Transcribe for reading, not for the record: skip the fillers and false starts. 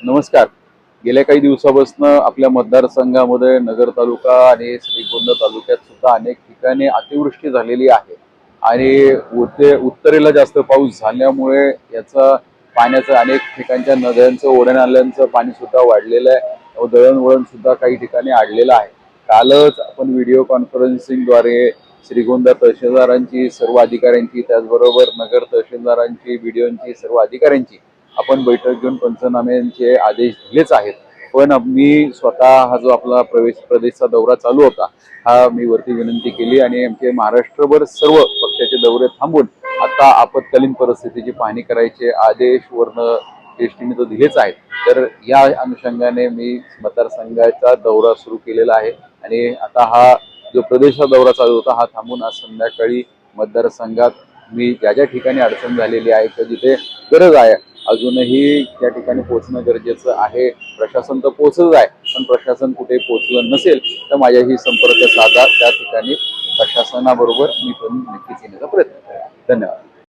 नमस्कार. गेल्या काही दिवसापासून आपल्या मतदारसंघामध्ये नगर तालुका आणि श्रीगोंदा तालुक्यात सुद्धा अनेक ठिकाणी अतिवृष्टी झालेली आहे आणि उत्तरेला जास्त पाऊस झाल्यामुळे याचा पाण्याचं अनेक ठिकाणच्या नद्यांचं ओढ्या नाल्यांचं पाणी सुद्धा वाढलेलं आहे. दळणवळण सुद्धा काही ठिकाणी अडलेलं आहे. कालच आपण व्हिडिओ कॉन्फरन्सिंगद्वारे श्रीगोंदा तहसीलदारांची, सर्व अधिकाऱ्यांची, त्याचबरोबर नगर तहसीलदारांची, BDOंची, सर्व अधिकाऱ्यांची आपण बैठक घेऊन पंचनाम्यांचे आदेश दिलेच आहेत. पण मी स्वतः हा जो आपला प्रदेशचा दौरा चालू होता हा मी वरती विनंती केली आणि आमचे महाराष्ट्रभर सर्व पक्षाचे दौरे थांबून आता आपत्कालीन परिस्थितीची पाहणी करायचे आदेश वर्ण एसटीने तो दिलेच आहेत. तर या अनुषंगाने मी मतदारसंघाचा दौरा सुरू केलेला आहे आणि आता हा जो प्रदेशचा दौरा चालू होता हा थांबून आज संध्याकाळी मतदारसंघात मी ज्या ज्या ठिकाणी अडचण झालेली आहे किंवा जिथे गरज आहे अजूनही त्या ठिकाणी पोहोचणं गरजेचं आहे. प्रशासन तर पोहोचत आहे, पण प्रशासन कुठे पोहोचलं नसेल तर माझ्याही संपर्क साधा त्या ठिकाणी प्रशासनाबरोबर मी पण नक्कीच येण्याचा प्रयत्न करेन. धन्यवाद.